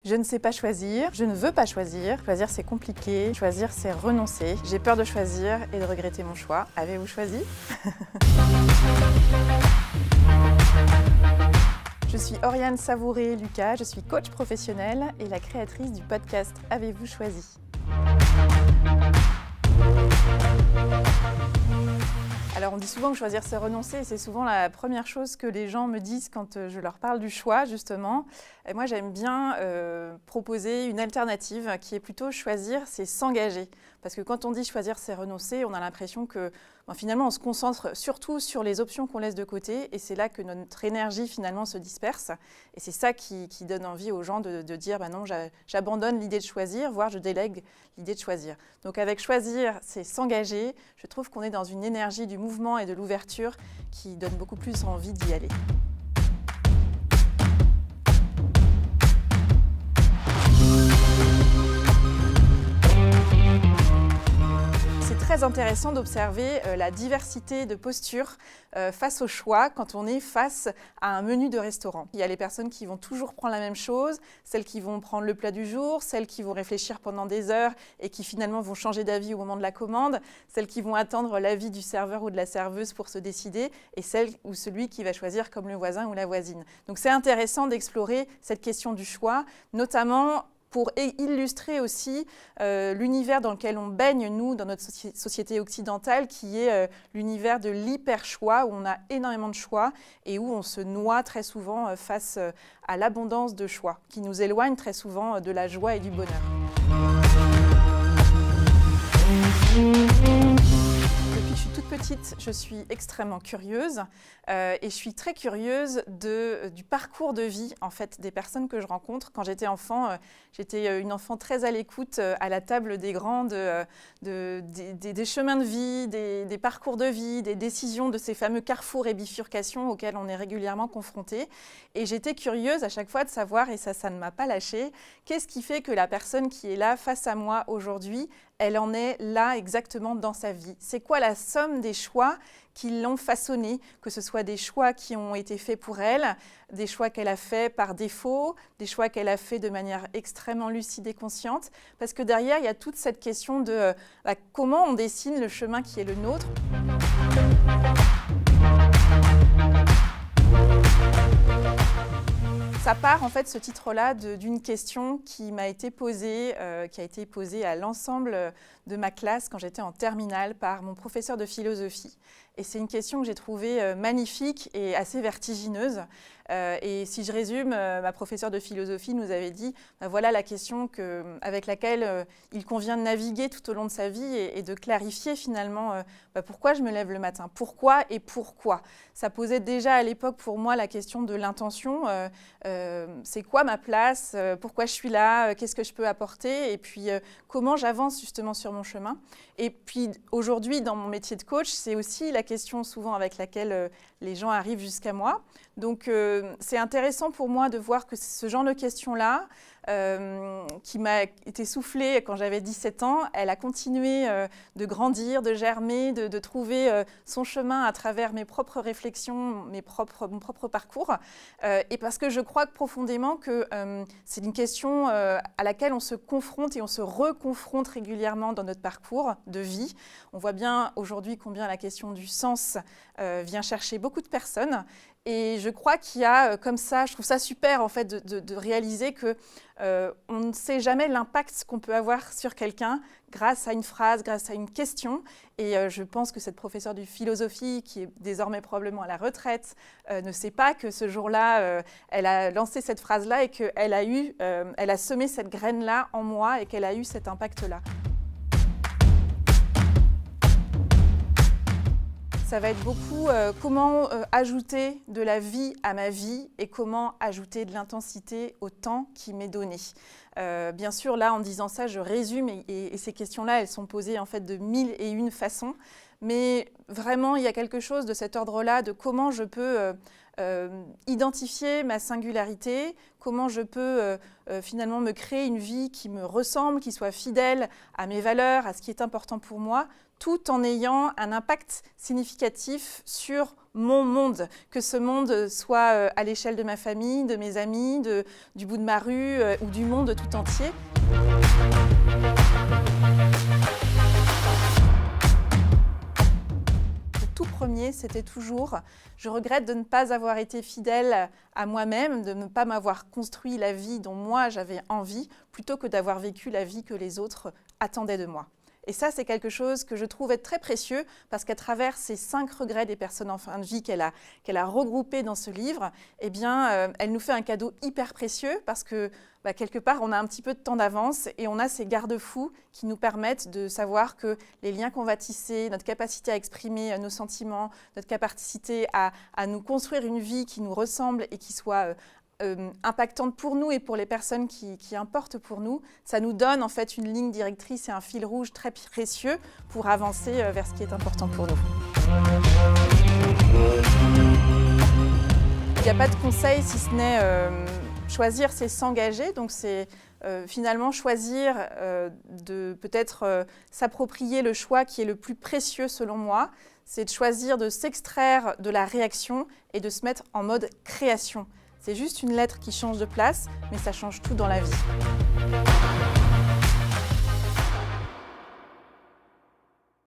Je ne sais pas choisir, je ne veux pas choisir. Choisir, c'est compliqué. Choisir, c'est renoncer. J'ai peur de choisir et de regretter mon choix. Avez-vous choisi? Je suis Oriane Savouré-Lucas, je suis coach professionnelle et la créatrice du podcast Avez-vous choisi? Alors on dit souvent que choisir c'est renoncer et c'est souvent la première chose que les gens me disent quand je leur parle du choix justement. Et moi j'aime bien proposer une alternative qui est plutôt choisir c'est s'engager. Parce que quand on dit choisir c'est renoncer, on a l'impression que finalement on se concentre surtout sur les options qu'on laisse de côté et c'est là que notre énergie finalement se disperse. Et c'est ça qui donne envie aux gens de dire non, j'abandonne l'idée de choisir, voire je délègue l'idée de choisir. Donc avec choisir c'est s'engager, je trouve qu'on est dans une énergie du mouvement et de l'ouverture qui donne beaucoup plus envie d'y aller. C'est très intéressant d'observer la diversité de postures face au choix quand on est face à un menu de restaurant. Il y a les personnes qui vont toujours prendre la même chose, celles qui vont prendre le plat du jour, celles qui vont réfléchir pendant des heures et qui finalement vont changer d'avis au moment de la commande, celles qui vont attendre l'avis du serveur ou de la serveuse pour se décider et celle ou celui qui va choisir comme le voisin ou la voisine. Donc c'est intéressant d'explorer cette question du choix, notamment pour illustrer aussi l'univers dans lequel on baigne, nous, dans notre société occidentale, qui est l'univers de l'hyper-choix, où on a énormément de choix et où on se noie très souvent face à l'abondance de choix, qui nous éloigne très souvent de la joie et du bonheur. Depuis que je suis toute petite, je suis extrêmement curieuse et je suis très curieuse du parcours de vie en fait, des personnes que je rencontre. Quand j'étais enfant, j'étais une enfant très à l'écoute à la table des grands, des chemins de vie, des parcours de vie, des décisions de ces fameux carrefours et bifurcations auxquels on est régulièrement confronté. Et j'étais curieuse à chaque fois de savoir, et ça ne m'a pas lâchée, qu'est-ce qui fait que la personne qui est là face à moi aujourd'hui, elle en est là exactement dans sa vie. C'est quoi la somme des choix qui l'ont façonnée, que ce soit des choix qui ont été faits pour elle, des choix qu'elle a faits par défaut, des choix qu'elle a faits de manière extrêmement lucide et consciente, parce que derrière, il y a toute cette question de comment on dessine le chemin qui est le nôtre. Ça part en fait ce titre-là d'une question qui m'a été posée, qui a été posée à l'ensemble de ma classe quand j'étais en terminale par mon professeur de philosophie. Et c'est une question que j'ai trouvée magnifique et assez vertigineuse. Et si je résume, ma professeure de philosophie nous avait dit voilà la question avec laquelle il convient de naviguer tout au long de sa vie et de clarifier finalement pourquoi je me lève le matin, pourquoi et pourquoi. Ça posait déjà à l'époque pour moi la question de l'intention. C'est quoi ma place, pourquoi je suis là, qu'est-ce que je peux apporter et puis comment j'avance justement sur mon chemin. Et puis aujourd'hui, dans mon métier de coach, c'est aussi la question souvent avec laquelle les gens arrivent jusqu'à moi. Donc c'est intéressant pour moi de voir que ce genre de questions-là, qui m'a été soufflée quand j'avais 17 ans, elle a continué de grandir, de germer, de trouver son chemin à travers mes propres réflexions, mon propre parcours. Et parce que je crois que profondément que c'est une question à laquelle on se confronte et on se reconfronte régulièrement dans notre parcours de vie. On voit bien aujourd'hui combien la question du sens vient chercher beaucoup de personnes. Et je crois qu'il y a comme ça, je trouve ça super en fait de réaliser que on ne sait jamais l'impact qu'on peut avoir sur quelqu'un grâce à une phrase, grâce à une question. Et je pense que cette professeure de philosophie, qui est désormais probablement à la retraite, ne sait pas que ce jour-là, elle a lancé cette phrase-là et qu'elle elle a semé cette graine-là en moi et qu'elle a eu cet impact-là. Ça va être beaucoup comment ajouter de la vie à ma vie et comment ajouter de l'intensité au temps qui m'est donné. Bien sûr, là, en disant ça, je résume et ces questions-là, elles sont posées en fait de 1001 façons. Mais vraiment, il y a quelque chose de cet ordre-là, de comment je peux identifier ma singularité, comment je peux finalement me créer une vie qui me ressemble, qui soit fidèle à mes valeurs, à ce qui est important pour moi, tout en ayant un impact significatif sur mon monde, que ce monde soit à l'échelle de ma famille, de mes amis, du bout de ma rue ou du monde tout entier. Le tout premier, c'était toujours « je regrette de ne pas avoir été fidèle à moi-même, de ne pas m'avoir construit la vie dont moi j'avais envie, plutôt que d'avoir vécu la vie que les autres attendaient de moi ». Et ça, c'est quelque chose que je trouve être très précieux parce qu'à travers ces 5 regrets des personnes en fin de vie qu'elle a regroupés dans ce livre, eh bien, elle nous fait un cadeau hyper précieux parce que quelque part, on a un petit peu de temps d'avance et on a ces garde-fous qui nous permettent de savoir que les liens qu'on va tisser, notre capacité à exprimer nos sentiments, notre capacité à nous construire une vie qui nous ressemble et qui soit impactante pour nous et pour les personnes qui importent pour nous, ça nous donne en fait une ligne directrice et un fil rouge très précieux pour avancer vers ce qui est important pour nous. Il n'y a pas de conseil si ce n'est choisir, c'est s'engager, donc c'est finalement choisir de peut-être s'approprier le choix qui est le plus précieux selon moi, c'est de choisir de s'extraire de la réaction et de se mettre en mode création. C'est juste une lettre qui change de place, mais ça change tout dans la vie.